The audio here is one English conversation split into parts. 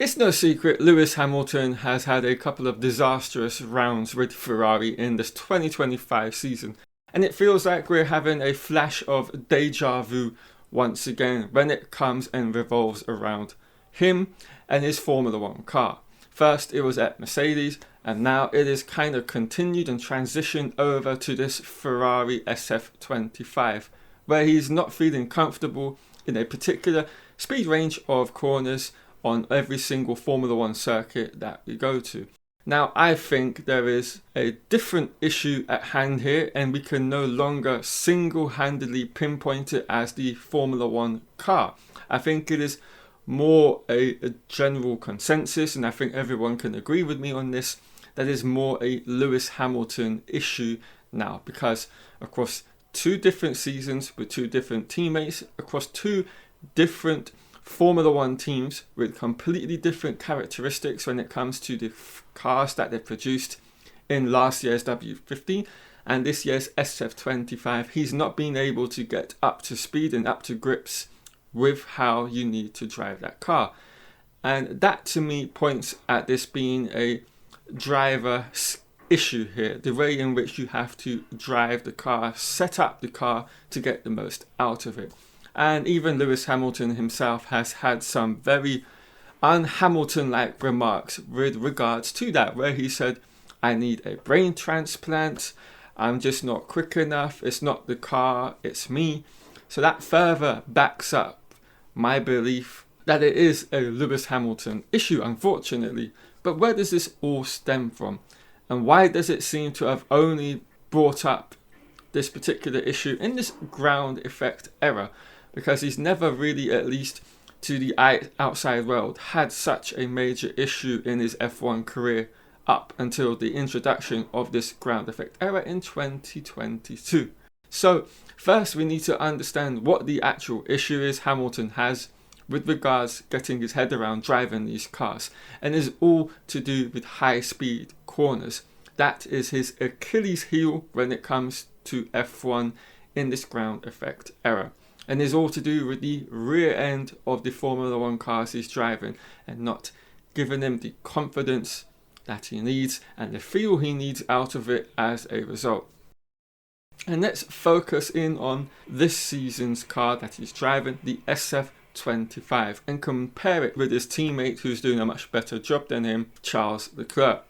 It's no secret Lewis Hamilton has had a couple of disastrous rounds with Ferrari in this 2025 season, and it feels like we're having a flash of deja vu once again when it comes and revolves around him and his Formula One car. First it was at Mercedes, and now it is kind of continued and transitioned over to this Ferrari SF-25, where he's not feeling comfortable in a particular speed range of corners on every single Formula One circuit that we go to. Now, I think there is a different issue at hand here, and we can no longer single-handedly pinpoint it as the Formula One car. I think it is more a general consensus, and I think everyone can agree with me on this, that is more a Lewis Hamilton issue now, because across 2 different seasons with 2 different teammates, across 2 different Formula One teams with completely different characteristics when it comes to the cars that they produced in last year's W15 and this year's SF25, he's not been able to get up to speed and up to grips with how you need to drive that car. And that to me points at this being a driver issue here, the way in which you have to drive the car, set up the car to get the most out of it. And even Lewis Hamilton himself has had some very un-Hamilton-like remarks with regards to that, where he said, I need a brain transplant, I'm just not quick enough, it's not the car, it's me. So that further backs up my belief that it is a Lewis Hamilton issue, unfortunately. But where does this all stem from? And why does it seem to have only brought up this particular issue in this ground effect era? Because he's never really, at least to the outside world, had such a major issue in his F1 career up until the introduction of this ground effect era in 2022. So first we need to understand what the actual issue is Hamilton has with regards getting his head around driving these cars, and is all to do with high speed corners. That is his Achilles heel when it comes to F1 in this ground effect era, and is all to do with the rear end of the Formula One cars he's driving and not giving him the confidence that he needs and the feel he needs out of it as a result. And let's focus in on this season's car that he's driving, the SF-25, and compare it with his teammate who's doing a much better job than him, Charles Leclerc.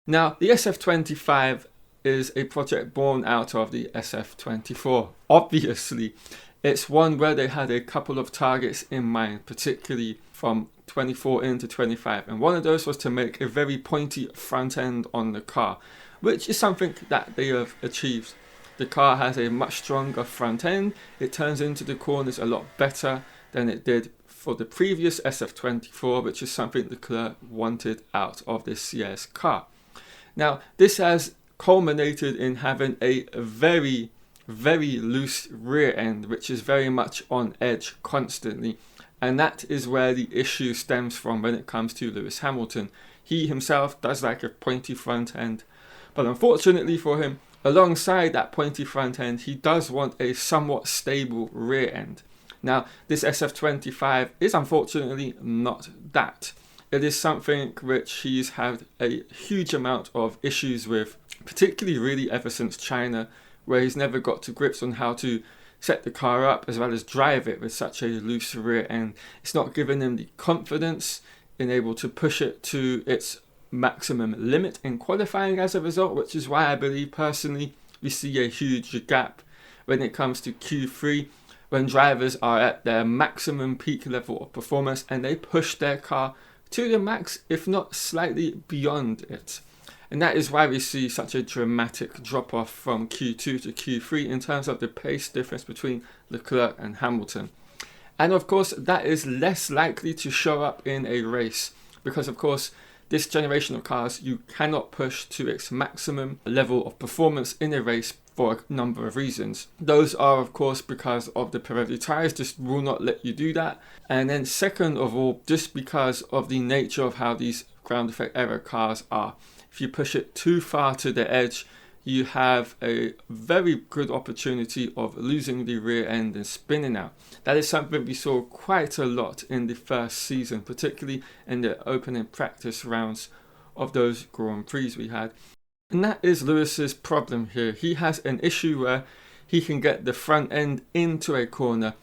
Now, the SF-25 is a project born out of the SF-24. Obviously, it's one where they had a couple of targets in mind, particularly from 24 into 25, and one of those was to make a very pointy front end on the car, which is something that they have achieved. The car has a much stronger front end, it turns into the corners a lot better than it did for the previous SF-24, which is something Leclerc wanted out of this year's car. Now, this has culminated in having a very loose rear end, which is very much on edge constantly, and that is where the issue stems from when it comes to Lewis Hamilton. He himself does like a pointy front end, but unfortunately for him, alongside that pointy front end, he does want a somewhat stable rear end. Now, this SF-25 is unfortunately not that. It is something which he's had a huge amount of issues with, particularly really ever since China, where he's never got to grips on how to set the car up as well as drive it with such a loose rear end. It's not giving him the confidence in able to push it to its maximum limit in qualifying as a result, which is why I believe personally we see a huge gap when it comes to Q3, when drivers are at their maximum peak level of performance and they push their car to the max, if not slightly beyond it. And that is why we see such a dramatic drop off from Q2 to Q3 in terms of the pace difference between Leclerc and Hamilton. And of course, that is less likely to show up in a race because, of course, this generation of cars, you cannot push to its maximum level of performance in a race for a number of reasons. Those are, of course, because of the Pirelli tyres just will not let you do that. And then second of all, just because of the nature of how these ground effect era cars are. If you push it too far to the edge, you have a very good opportunity of losing the rear end and spinning out. That is something we saw quite a lot in the first season, particularly in the opening practice rounds of those Grand Prix we had. And that is Lewis's problem here. He has an issue where he can get the front end into a corner,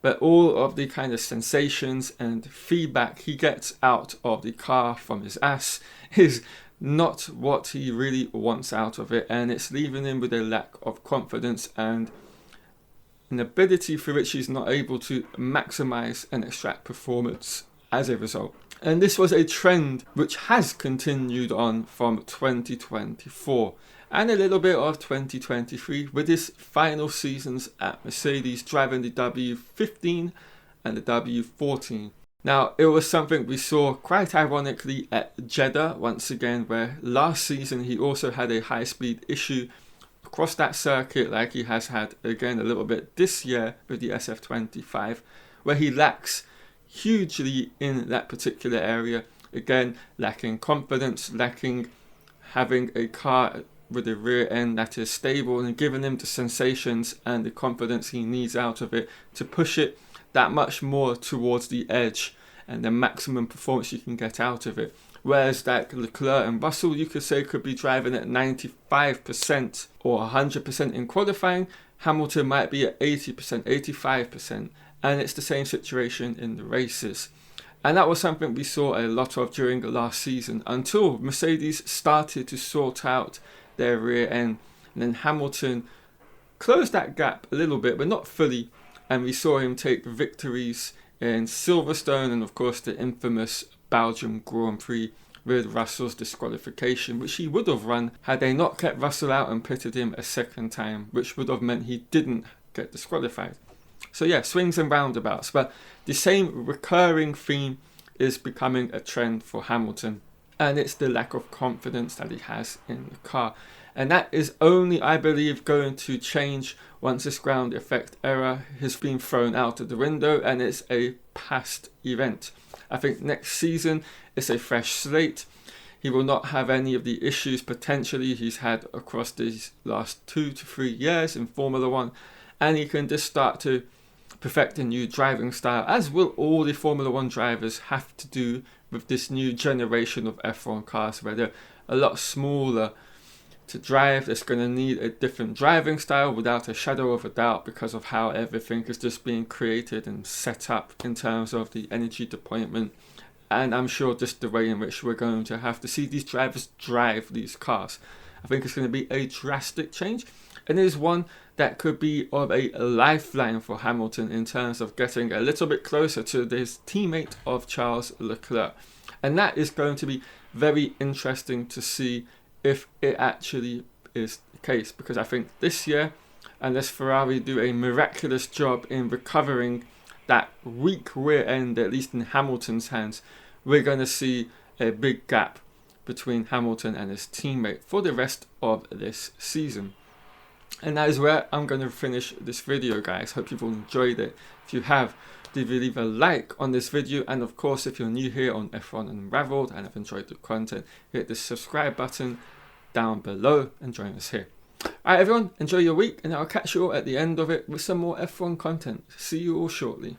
but all of the kind of sensations and feedback he gets out of the car from his ass is not what he really wants out of it, and it's leaving him with a lack of confidence and an ability for which he's not able to maximize and extract performance as a result. And this was a trend which has continued on from 2024 and a little bit of 2023, with his final seasons at Mercedes driving the W15 and the W14. Now, it was something we saw quite ironically at Jeddah once again, where last season he also had a high-speed issue across that circuit, like he has had again a little bit this year with the SF-25, where he lacks hugely in that particular area. Again, lacking confidence, lacking having a car with a rear end that is stable and giving him the sensations and the confidence he needs out of it to push it that much more towards the edge and the maximum performance you can get out of it. Whereas that Leclerc and Russell, you could say, could be driving at 95% or 100% in qualifying. Hamilton might be at 80%, 85%. And it's the same situation in the races. And that was something we saw a lot of during the last season until Mercedes started to sort out their rear end. And then Hamilton closed that gap a little bit, but not fully. And we saw him take victories in Silverstone and, of course, the infamous Belgium Grand Prix with Russell's disqualification, which he would have run had they not kept Russell out and pitted him a second time, which would have meant he didn't get disqualified. So yeah, swings and roundabouts, but the same recurring theme is becoming a trend for Hamilton, and it's the lack of confidence that he has in the car. And that is only, I believe, going to change once this ground effect era has been thrown out of the window and it's a past event. I think next season it's a fresh slate. He will not have any of the issues potentially he's had across these last 2 to 3 years in Formula One, and he can just start to perfect a new driving style, as will all the Formula One drivers have to do with this new generation of F1 cars, where they're a lot smaller to drive. It's going to need a different driving style without a shadow of a doubt, because of how everything is just being created and set up in terms of the energy deployment, and I'm sure just the way in which we're going to have to see these drivers drive these cars. I think it's going to be a drastic change, and it is one that could be of a lifeline for Hamilton in terms of getting a little bit closer to his teammate of Charles Leclerc. And that is going to be very interesting to see if it actually is the case, because I think this year, unless Ferrari do a miraculous job in recovering that weak rear end, at least in Hamilton's hands, we're going to see a big gap between Hamilton and his teammate for the rest of this season. And that is where I'm going to finish this video, guys. Hope you've all enjoyed it. If you have, do leave a like on this video, and of course, if you're new here on F1 Unraveled and have enjoyed the content, hit the subscribe button down below and join us here. Alright everyone, enjoy your week, and I'll catch you all at the end of it with some more F1 content. See you all shortly.